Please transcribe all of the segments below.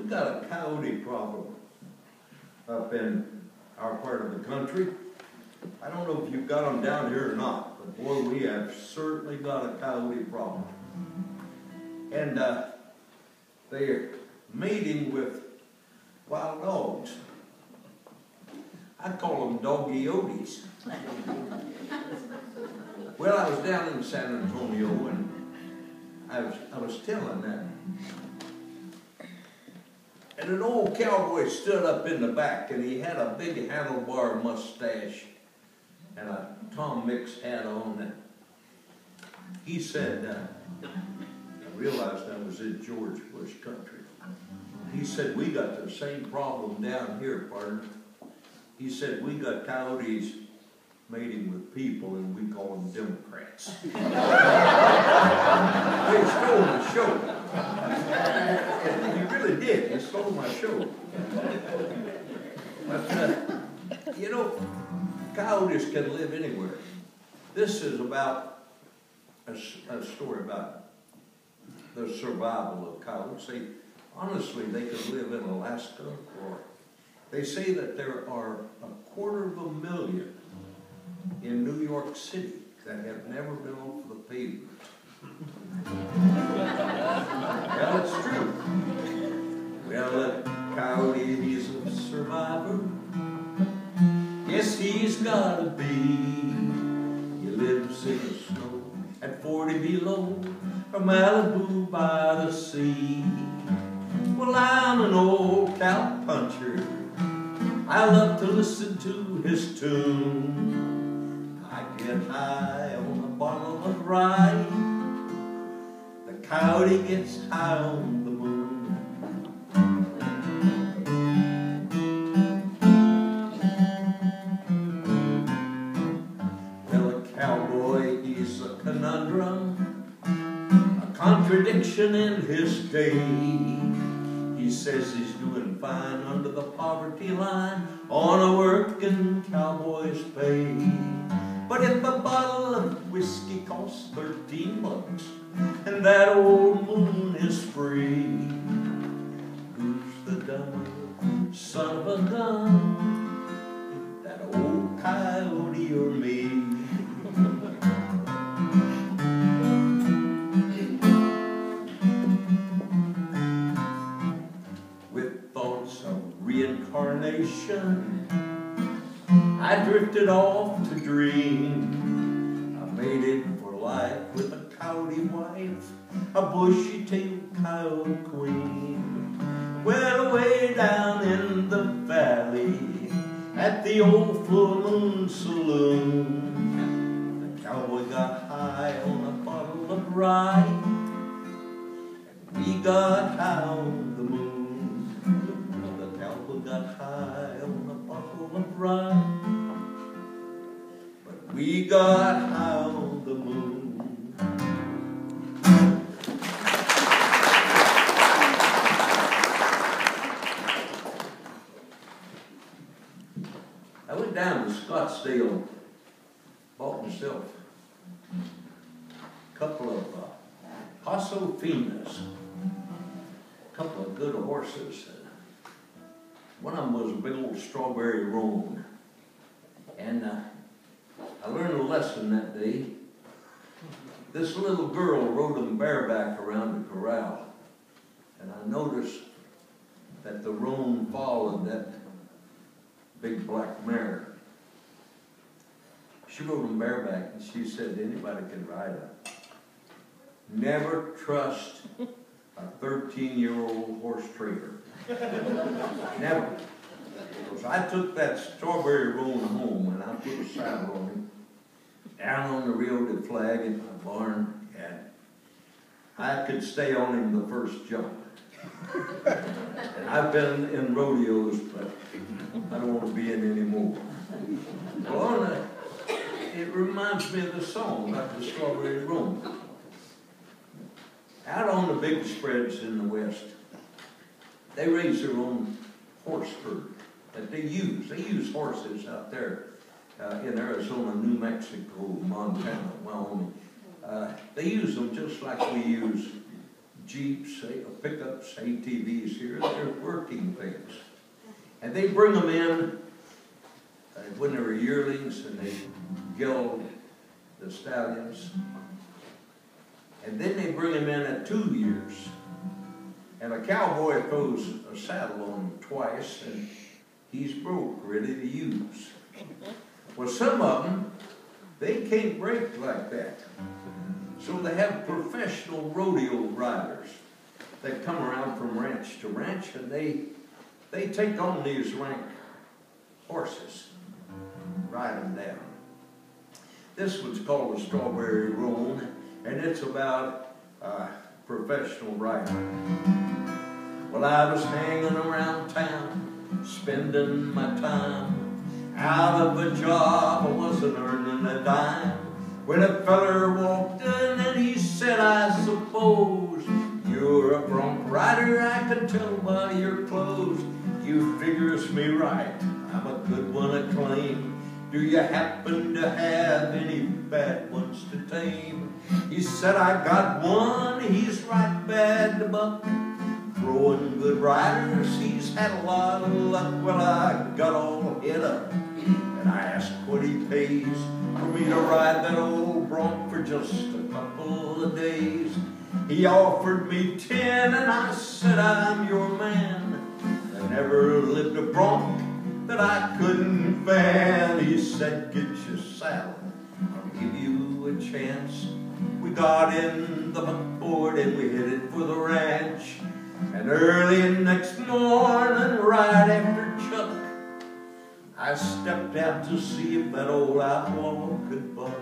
We've got a coyote problem up in our part of the country. I don't know if you've got them down here or not, but boy, we have certainly got a coyote problem. And they're mating with wild dogs. I call them doggy-oties. Well, I was down in San Antonio and I was telling that. And an old cowboy stood up in the back and he had a big handlebar mustache and a Tom Mix hat on. And he said, I realized I was in George Bush country. He said, we got the same problem down here, partner. He said, we got coyotes mating with people and we call them Democrats. They stole my show. He really did. He stole my show. But, you know, coyotes can live anywhere. This is about a story about the survival of coyotes. Honestly, they could live in Alaska, or they say that there are 250,000 in New York City that have never been off the pavement. Well, it's true. Well, a coyote, he's a survivor. Yes, he's gotta be. He lives in the snow at 40 below, or Malibu by the sea. Well, I'm an old cowpuncher. I love to listen to his tune. I get high on a bottle of rye. The coyote gets high on the moon. Well, a cowboy, he's a conundrum, a contradiction in his day. He says he's doing fine under the poverty line on a working cowboy's pay. But if a bottle of whiskey costs 13 bucks and that old moon is free, who's the dumber son of a gun, that old coyote or me? Reincarnation, I drifted off to dream. I mated for life with a coyote wife, a bushy-tailed coyote queen. Well, away down in the valley, at the old full moon saloon, the cowboy got high on a bottle of rye, and we got high on the moon. Got high on a bottle of rye, but we got high on the moon. I went down to Scottsdale, bought myself a couple of Paso Finas, a couple of good horses. One of them was a big old strawberry roan. And I learned a lesson that day. This little girl rode them bareback around the corral. And I noticed that the roan followed that big black mare. She rode them bareback and she said, anybody can ride her. Never trust a 13-year-old horse trader. Never. So I took that strawberry roan home and I put a saddle on him down on the Rio de Flag in my barn, and I could stay on him the first jump. And I've been in rodeos, but I don't want to be in any more. Well, it reminds me of the song about the strawberry roan. Out on the big spreads in the West, they raise their own horse herd that they use. They use horses out there in Arizona, New Mexico, Montana, Wyoming. They use them just like we use Jeeps, pickups, ATVs here. They're working things. And they bring them in when they were yearlings, and they gelded the stallions. And then they bring them in at 2 years. And a cowboy throws a saddle on him twice, and he's broke, ready to use. Well, some of them, they can't break like that. So they have professional rodeo riders that come around from ranch to ranch, and they take on these rank horses, ride them down. This one's called a Strawberry Roan, and it's about a professional rider. Well, I was hanging around town, spending my time. Out of a job, I wasn't earning a dime, when a feller walked in and he said, I suppose you're a bronc rider, I can tell by your clothes. You figures me right, I'm a good one to claim. Do you happen to have any bad ones to tame? He said, I got one, he's right bad to buck. Throwing good riders, he's had a lot of luck. Well, I got all hit up, and I asked what he pays for me to ride that old bronc for just a couple of days. He offered me 10, and I said, I'm your man. There never lived a bronc that I couldn't fan. He said, get your saddle, I'll give you a chance. We got in the buckboard and we headed for the ranch. And early next morning, right after Chuck, I stepped out to see if that old outlaw could buck.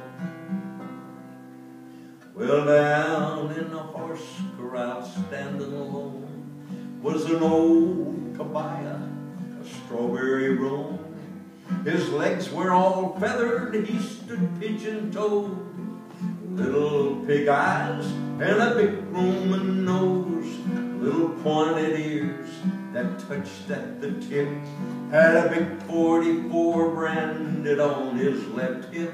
Well, down in the horse corral, standing alone, was an old cabaya, a Strawberry Roan. His legs were all feathered, he stood pigeon-toed, little pig eyes and a big Roman nose, little pointed ears that touched at the tip, had a big 44 branded on his left hip,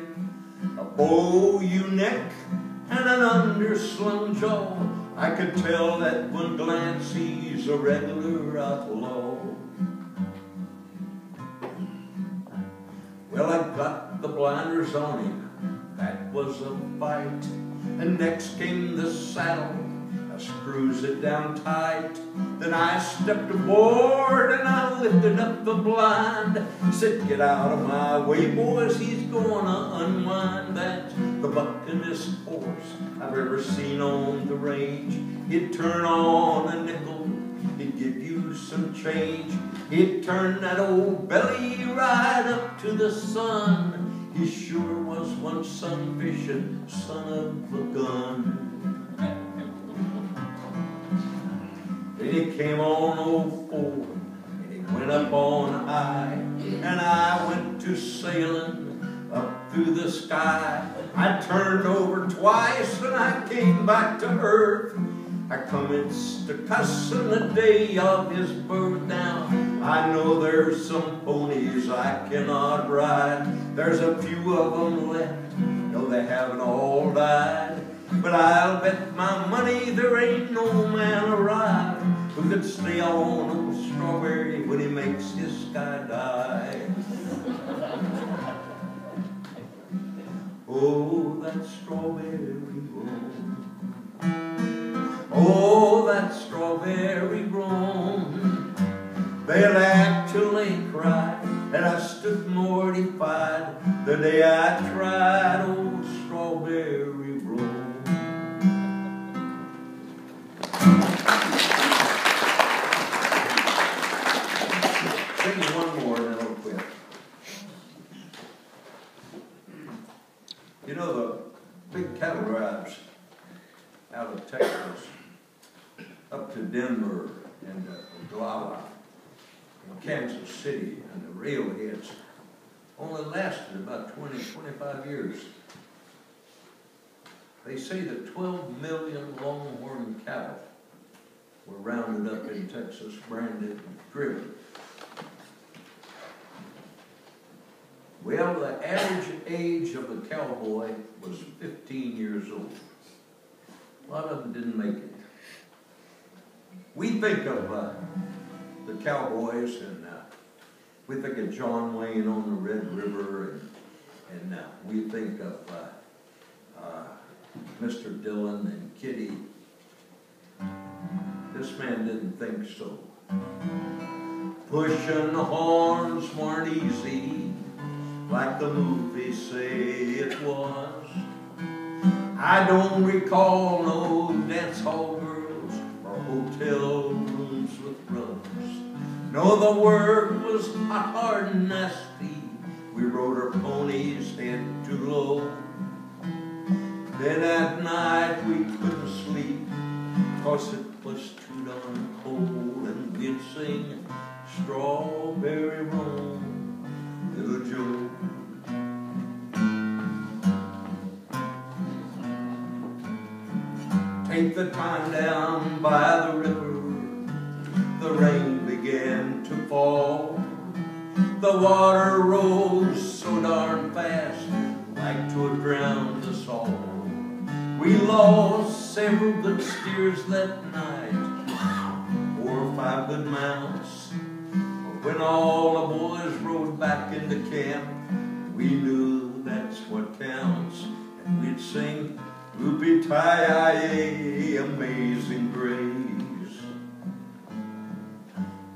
a bow neck and an underslung jaw. I could tell at one glance he's a regular outlaw. Well, I got the blinders on him, that was a fight. And next came the saddle, I screws it down tight. Then I stepped aboard and I lifted up the blind. Said, get out of my way, boys, he's gonna unwind. That's the buckinest horse I've ever seen on the range. He'd turn on a nickel, he'd give you some change. He'd turn that old belly right up to the sun. He sure was one sun-fishing son of a gun. Then he came on 04, and he went up on high, and I went to sailing up through the sky. I turned over twice, and I came back to earth. I commenced to cussing the day of his birth. Now I know there's some ponies I cannot ride. There's a few of them left, no, they haven't all died. But I'll bet my money there ain't no man alive who could stay on old Strawberry when he makes his skydive. Oh, that Strawberry Roan. Oh, that Strawberry Roan. They laughed till they cried, and I stood mortified the day I tried old Strawberry Roan. Sing one more and then I'll quit. You know, the big cattle drives out of Texas up to Denver and Oglala and Kansas City and the railheads only lasted about 20-25 years. They say that 12 million longhorn cattle were rounded up in Texas, branded and driven. Well, the average age of a cowboy was 15 years old. A lot of them didn't make it. We think of the cowboys, and we think of John Wayne on the Red River, and we think of Mr. Dillon and Kitty. This man didn't think so. Pushing the horns weren't easy, like the movies say it was. I don't recall no dance hall girls or hotel rooms with rugs. No, the work was hot, hard, and nasty. We rode our ponies head too low. Then at night we couldn't sleep, 'cause it was too darn cold, and we'd sing Strawberry Roan, Little Joe. Take the time down by the river, the rain began to fall. The water rose so darn fast, like to have drowned us all. We lost several good steers that night, 4 or 5 good mounts. When all the boys rode back into camp, we knew that's what counts. And we'd sing, "Loopy-tie-yi, Amazing Grace."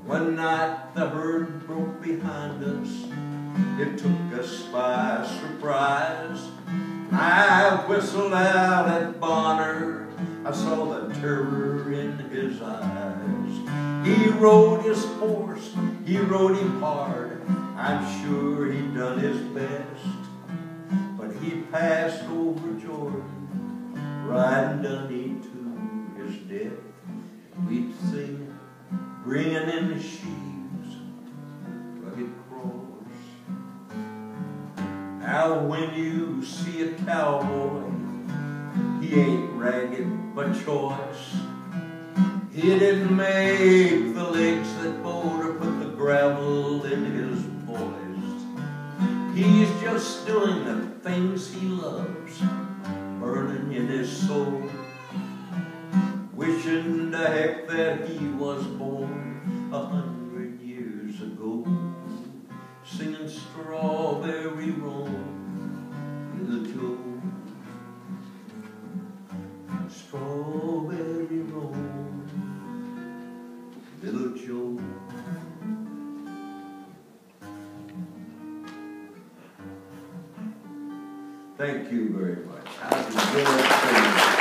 One night the herd broke behind us. It took us by surprise. I whistled out at Bonner. I saw the terror in his eyes. He rode his horse, he rode him hard. I'm sure he done his best. But he passed over Jordan, riding Dunny to his death. We'd sing, bringing in the sheaves, rugged cross. Now when you see a cowboy, he ain't ragged but choice. He didn't make the legs that bowed or put the gravel in his voice. He's just doing the things he loves, burning in his soul, wishing to heck that he was born 100 years ago, singing Strawberry Roan, Little Joe. Strawberry Roan, Little Joe. Thank you very much. I enjoyed it.